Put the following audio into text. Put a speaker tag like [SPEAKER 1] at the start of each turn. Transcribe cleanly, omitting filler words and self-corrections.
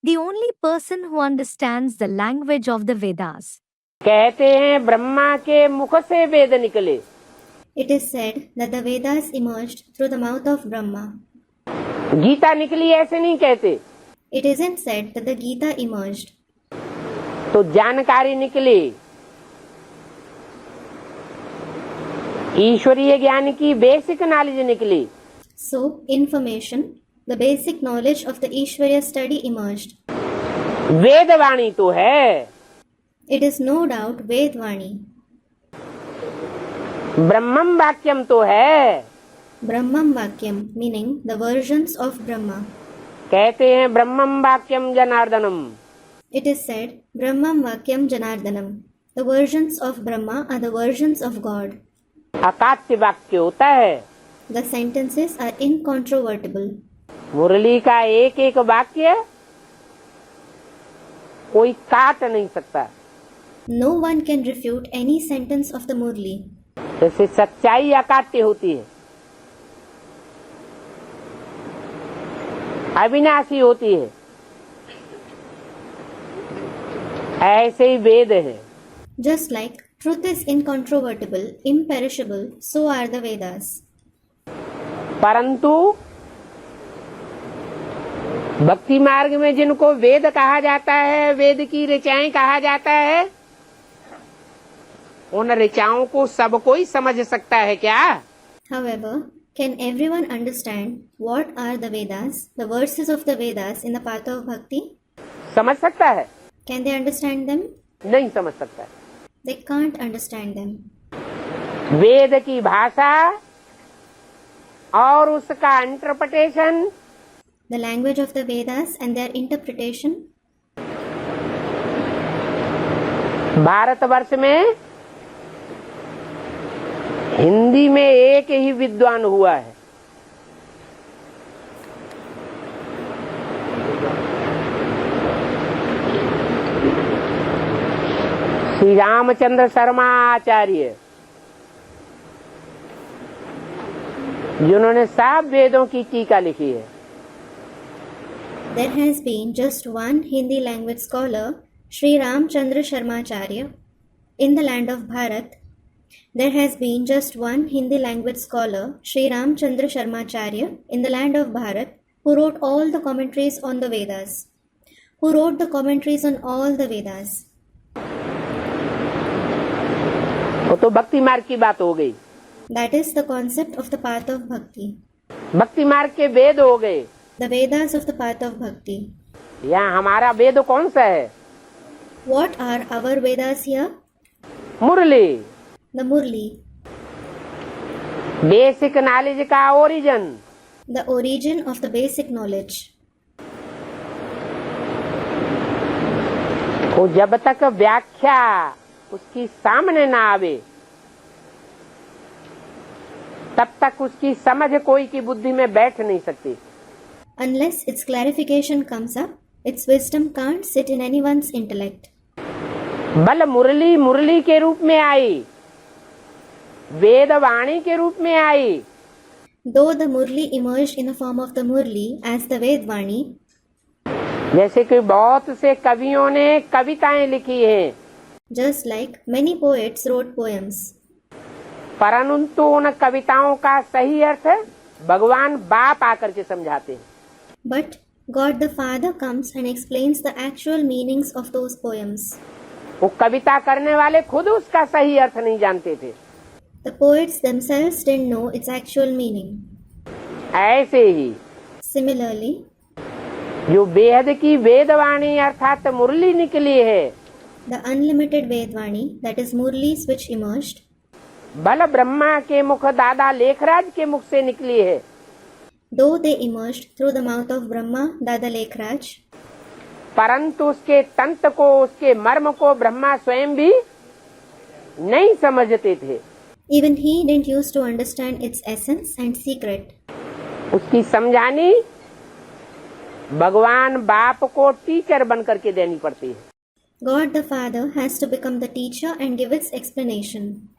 [SPEAKER 1] the only person who understands the language of the Vedas.
[SPEAKER 2] कहते हैं ब्रह्मा के मुख से वेद निकले।
[SPEAKER 3] It is said that the Vedas emerged through the mouth of Brahma.
[SPEAKER 2] Gita निकली ऐसे नहीं कहते।
[SPEAKER 3] It isn't said that the Gita emerged.
[SPEAKER 2] तो जानकारी निकली, ईश्वरीय ज्ञान की बेसिक नॉलेज निकली।
[SPEAKER 3] So, information, the basic knowledge of the Ishwarya study emerged.
[SPEAKER 2] वेदवाणी तो है,
[SPEAKER 3] It is no doubt Vedvani.
[SPEAKER 2] ब्रह्मम वाक्यम तो है।
[SPEAKER 3] Brahmam Vakyam, meaning the versions of Brahma.
[SPEAKER 2] कहते हैं ब्रह्मम वाक्यम जनार्दनम।
[SPEAKER 3] It is said, Brahmam Vakyam Janardhanam. The versions of Brahma are the versions of God.
[SPEAKER 2] अकाट्य वाक्य होता है।
[SPEAKER 3] The sentences are incontrovertible.
[SPEAKER 2] मुरली का एक एक वाक्य कोई काट नहीं सकता।
[SPEAKER 3] No one can refute any sentence of the Murli.
[SPEAKER 2] जैसे सच्चाई अकाट्य होती है, अविनाशी होती है, ऐसे ही वेद है।
[SPEAKER 3] Just like truth is incontrovertible, imperishable, so are the Vedas.
[SPEAKER 2] परंतु भक्ति मार्ग में जिनको वेद कहा जाता है, वेद की ऋचाएं कहा जाता है, उन ऋचाओं को सब कोई समझ सकता है क्या?
[SPEAKER 3] However, can everyone understand what are the Vedas, the verses of the Vedas in the path of bhakti?
[SPEAKER 2] समझ सकता है?
[SPEAKER 3] Can they understand them?
[SPEAKER 2] नहीं समझ सकता है।
[SPEAKER 3] They can't understand them.
[SPEAKER 2] वेद की भाषा और उसका interpretation,
[SPEAKER 3] The language of the Vedas and their interpretation.
[SPEAKER 2] Bharatvarsh में हिंदी में एक ही विद्वान हुआ है। श्री रामचंद्र शर्मा आचार्य, जिन्होंने सब वेदों की टीका लिखी है।
[SPEAKER 3] There has been just one Hindi language scholar, Sri Ramchandra Sharmacharya, in the land of Bharat. There has been just one Hindi language scholar, Sri Ramchandra Sharmacharya, in the land of Bharat, who wrote all the commentaries on the Vedas. Who wrote the commentaries on all the Vedas.
[SPEAKER 2] वो तो भक्ति मार्ग की बात हो गई।
[SPEAKER 3] That is the concept of the path of bhakti.
[SPEAKER 2] भक्ति मार्ग के वेद हो गए।
[SPEAKER 3] The Vedas of the path of bhakti.
[SPEAKER 2] यहाँ हमारा वेद कौन सा है?
[SPEAKER 3] What are our Vedas here?
[SPEAKER 2] Murli,
[SPEAKER 3] The Murli,
[SPEAKER 2] basic knowledge का origin.
[SPEAKER 3] the origin of the basic knowledge.
[SPEAKER 2] वो जब तक व्याख्या उसकी सामने ना आवे, तब तक उसकी समझ कोई की बुद्धि में बैठ नहीं सकती।
[SPEAKER 3] Unless its clarification comes up, its wisdom can't sit in anyone's intellect.
[SPEAKER 2] बल मुरली मुरली के रूप में आई, वेदवाणी के रूप में आई।
[SPEAKER 3] Though the Murli emerged in the form of the Murli as the Vedvani,
[SPEAKER 2] जैसे कि बहुत से कवियों ने कविताएं लिखी हैं,
[SPEAKER 3] just like many poets wrote poems,
[SPEAKER 2] परंतु उन कविताओं का सही अर्थ भगवान बाप आकर के समझाते हैं।
[SPEAKER 3] but God the Father comes and explains the actual meanings of those poems.
[SPEAKER 2] वो कविता करने वाले खुद उसका सही अर्थ नहीं जानते थे।
[SPEAKER 3] The poets themselves didn't know its actual meaning.
[SPEAKER 2] ऐसे ही
[SPEAKER 3] Similarly,
[SPEAKER 2] जो वेद की वेदवाणी अर्थात मुरली निकली है,
[SPEAKER 3] the unlimited Vedvani, that is Murlis which emerged,
[SPEAKER 2] बल ब्रह्मा के मुख दादा लेखराज के मुख से निकली है।
[SPEAKER 3] though they emerged through the mouth of Brahma, Dada Lekhraj,
[SPEAKER 2] परंतु उसके तंत्र को, उसके मर्म को ब्रह्मा स्वयं भी नहीं समझते थे।
[SPEAKER 3] even he didn't used to understand its essence and secret.
[SPEAKER 2] उसकी समझानी भगवान बाप को टीचर बन करके देनी पड़ती है।
[SPEAKER 3] God the Father has to become the teacher and give its explanation.